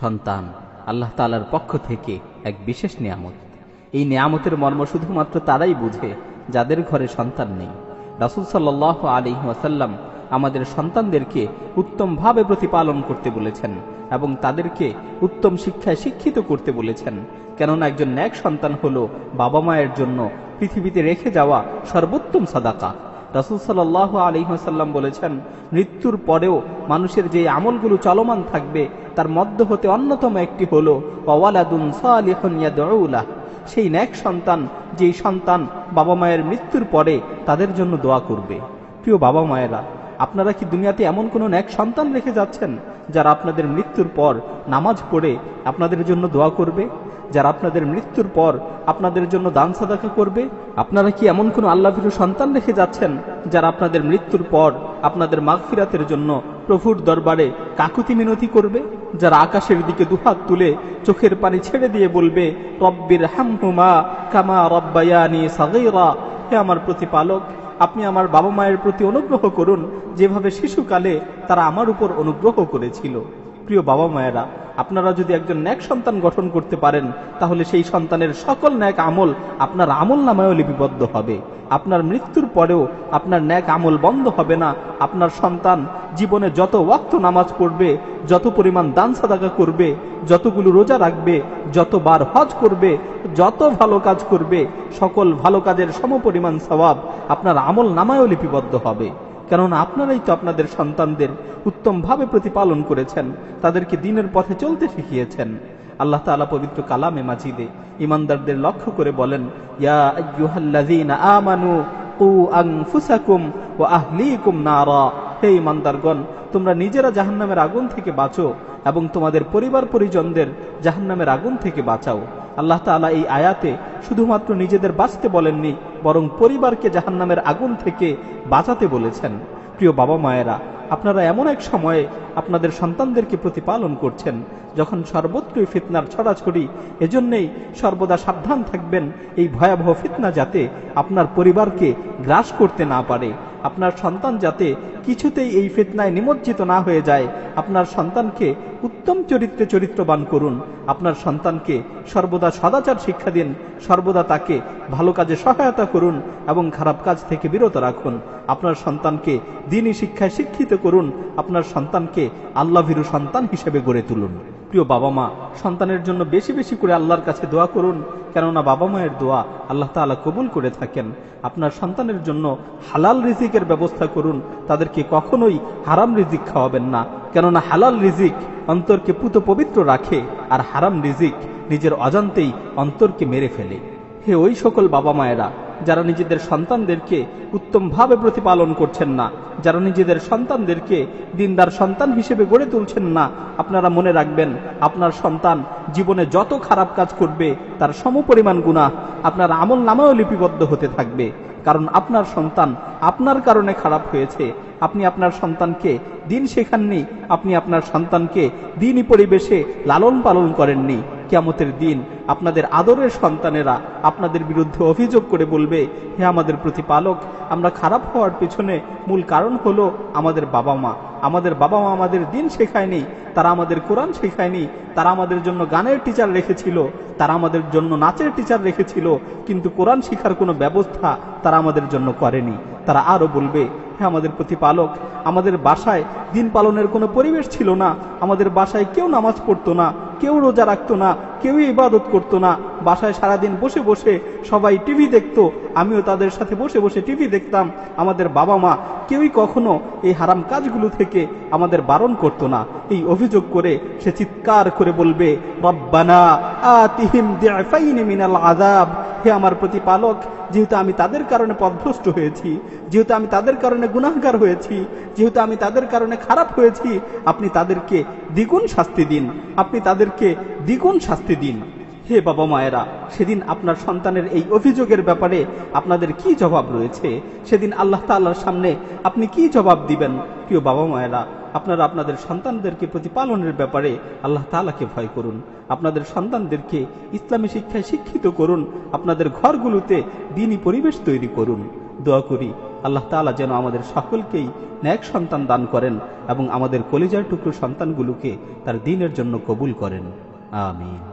সন্তান আল্লাহ তাআলার পক্ষ থেকে এক বিশেষ নিয়ামত। এই নিয়ামতের মর্ম শুধুমাত্র তারাই বুঝে যাদের ঘরে সন্তান নেই। রাসূল সাল্লাল্লাহু আলাইহি ওয়াসাল্লাম আমাদের সন্তানদেরকে উত্তমভাবে প্রতিপালন করতে বলেছেন এবং তাদেরকে উত্তম শিক্ষায় শিক্ষিত করতে বলেছেন। কেননা একজন নেক সন্তান হলো বাবা মায়ের জন্য পৃথিবীতে রেখে যাওয়া সর্বোত্তম সাদাকা। রাসূল সাল্লাল্লাহু আলাইহি ওয়াসাল্লাম বলেছেন, মৃত্যুর পরেও মানুষের যে আমলগুলো চলমান থাকবে তার মধ্য হতে অন্যতম একটি হলো ওয়ালাদুন সালিহুন ইয়াদউ লাহ, সেই নেক সন্তান, যেই সন্তান বাবা মায়ের মৃত্যুর পরে তাদের জন্য দোয়া করবে। প্রিয় বাবা মায়েরা, আপনারা কি দুনিয়াতে এমন কোনো নেক সন্তান রেখে যাচ্ছেন যারা আপনাদের মৃত্যুর পর নামাজ পড়ে আপনাদের জন্য দোয়া করবে, যারা আপনাদের মৃত্যুর পর আপনাদের জন্য দান সাদাকা করবে? আপনারা কি এমন কোনো আল্লাহভীরু সন্তান রেখে যাচ্ছেন যারা আপনাদের মৃত্যুর পর আপনাদের মাগফিরাতের জন্য প্রভুর দরবারে কাকুতি মিনতি করবে, যারা আকাশের দিকে দুহাত তুলে চোখের পানি ছেড়ে দিয়ে বলবে, রব্বির হামহুমা কামা রব্বায়ানি সাগীরা, হে আমার প্রতিপালক, আপনি আমার বাবা মায়ের প্রতি অনুগ্রহ করুন যেভাবে শিশুকালে তারা আমার উপর অনুগ্রহ করেছিল। প্রিয় বাবা মায়েরা, আপনারা যদি একজন নেক সন্তান গঠন করতে পারেন তাহলে সেই সন্তানের সকল নেক আমল আপনার আমল নামায়ও লিপিবদ্ধ হবে। আপনার মৃত্যুর পরেও আপনার নেক আমল বন্ধ হবে না। আপনার সন্তান জীবনে যত ওয়াক্ত নামাজ পড়বে, যত পরিমাণ দান সাদাকা করবে, যতগুলো রোজা রাখবে, যতবার হজ করবে, যত ভালো কাজ করবে, সকল ভালো কাজের সমপরিমাণ সওয়াব আপনার আমল নামায়ও লিপিবদ্ধ হবে। কেননা আপনারাই তো আপনাদের সন্তানদের উত্তমভাবে প্রতিপালন করেছেন, তাদেরকে দ্বীনের পথে চলতে শিখিয়েছেন। আল্লাহ তাআলা পবিত্র কালামে মাজিদে ঈমানদারদের লক্ষ্য করে বলেন, ইয়া আইয়ুহাল্লাযীনা আমানু কু আনফুসাকুম ওয়া আহলিকুম নারা, হে ঈমানদারগণ, তোমরা নিজেরা জাহান্নামের আগুন থেকে বাঁচো এবং তোমাদের পরিবার পরিজনদের জাহান্নামের আগুন থেকে বাঁচাও। আল্লাহ তাআলা এই আয়াতে শুধুমাত্র নিজেদের বাঁচতে বলেননি, বরং পরিবারকে জাহান্নামের আগুন থেকে বাঁচাতে বলেছেন। প্রিয় বাবা মায়েরা, আপনারা এমন এক সময়ে আপনাদের সন্তানদেরকে প্রতিপালন করছেন যখন সর্বত্রই ফিতনার ছড়াছড়ি। এজন্যই সর্বদা সাবধান থাকবেন এই ভয়াবহ ফিতনা যাতে আপনার পরিবারকে গ্রাস করতে না পারে। আপনার সন্তান যাতে কিছুতেই এই ফিতনায় নিমজ্জিত না হয়ে যায়। আপনার সন্তানকে উত্তম চরিত্রে চরিত্রবান করুন। আপনার সন্তানকে সর্বদা সদাচার শিক্ষা দিন, সর্বদা তাকে ভালো কাজে সহায়তা করুন এবং খারাপ কাজ থেকে বিরত রাখুন। আপনার সন্তানকে দ্বীনি শিক্ষায় শিক্ষিত করুন। আপনার সন্তানকে আল্লাহভীরু সন্তান হিসেবে গড়ে তুলুন। প্রিয় বাবা মা, সন্তানের জন্য বেশি বেশি করে আল্লাহর কাছে দোয়া করুন, কেননা বাবা মায়ের দোয়া আল্লাহ তাআলা কবুল করে থাকেন। আপনার সন্তানের জন্য হালাল রিজিকের ব্যবস্থা করুন, তাদেরকে কখনোই হারাম রিজিক খাওয়াবেন না, কেননা হালাল রিজিক অন্তরকে পুত পবিত্র রাখে আর হারাম রিজিক নিজের অজান্তেই অন্তরকে মেরে ফেলে। হে ওই সকল বাবা মায়েরা যারা নিজেদের সন্তানদেরকে উত্তমভাবে প্রতিপালন করছেন না, যারা নিজেদের সন্তানদেরকে দিনদার সন্তান হিসেবে গড়ে তুলছেন না, আপনারা মনে রাখবেন আপনার সন্তান জীবনে যত খারাপ কাজ করবে তার সমপরিমাণ গুনাহ আপনার আমল নামায়ও লিপিবদ্ধ হতে থাকবে। কারণ আপনার সন্তান আপনার কারণে খারাপ হয়েছে। আপনি আপনার সন্তানকে দিন শেখাননি, আপনি আপনার সন্তানকে দিনই পরিবেশে লালন পালন করেননি। কিয়ামতের দিন আপনাদের আদরের সন্তানেরা আপনাদের বিরুদ্ধে অভিযোগ করে বলবে, হে আমাদের প্রতিপালক, আমরা খারাপ হওয়ার পিছনে মূল কারণ হলো আমাদের বাবা মা। আমাদের বাবা মা আমাদের দিন শেখায়নি, তারা আমাদের কোরআন শেখায়নি, তারা আমাদের জন্য গানের টিচার রেখেছিল, তারা আমাদের জন্য নাচের টিচার রেখেছিল, কিন্তু কোরআন শিখার কোনো ব্যবস্থা তারা আমাদের জন্য করেনি। তারা আরো বলবে, হে আমাদের প্রতিপালক, আমাদের বাসায় দিন পালনের কোনো পরিবেশ ছিল না, আমাদের বাসায় কেউ নামাজ পড়তো না, কেউ রোজা রাখতো না, কেউই ইবাদত করতো না, বাসায় সারাদিন বসে বসে সবাই টিভি দেখতো, আমিও তাদের সাথে বসে বসে টিভি দেখতাম। আমাদের বাবা মা কেউই কখনো এই হারাম কাজগুলো থেকে আমাদের বারণ করতো না। এই অভিযোগ করে সে চিৎকার করে বলবে, রব্বানা আতিহিম দি'ফাইনি মিনাল আযাব, হে আমার প্রতিপালক, যেহেতু আমি তাদের কারণে পথভ্রষ্ট হয়েছি, যেহেতু আমি তাদের কারণে গুনাহগার হয়েছি, যেহেতু আমি তাদের কারণে খারাপ হয়েছি, আপনি তাদেরকে দ্বিগুণ শাস্তি দিন, আপনি তাদেরকে দ্বিগুণ শাস্তি দিন। হে বাবা মায়েরা, সেদিন আপনার সন্তানের এই অভিযোগের ব্যাপারে আপনাদের কি জবাব রয়েছে? সেদিন আল্লাহ তাআলার সামনে আপনি কি জবাব দিবেন? প্রিয় বাবা মায়েরা, আপনারা আপনাদের সন্তানদেরকে প্রতিপালনের ব্যাপারে আল্লাহ তাআলাকে ভয় করুন। আপনাদের সন্তানদেরকে ইসলামী শিক্ষায় শিক্ষিত করুন। আপনাদের ঘরগুলোতে দ্বীনি পরিবেশ তৈরি করুন। দোয়া করি আল্লাহ তাআলা যেন আমাদের সকলকেই নেক সন্তান দান করেন এবং আমাদের কলিজার টুকরো সন্তানগুলোকে তার দ্বীনের জন্য কবুল করেন। আমিন।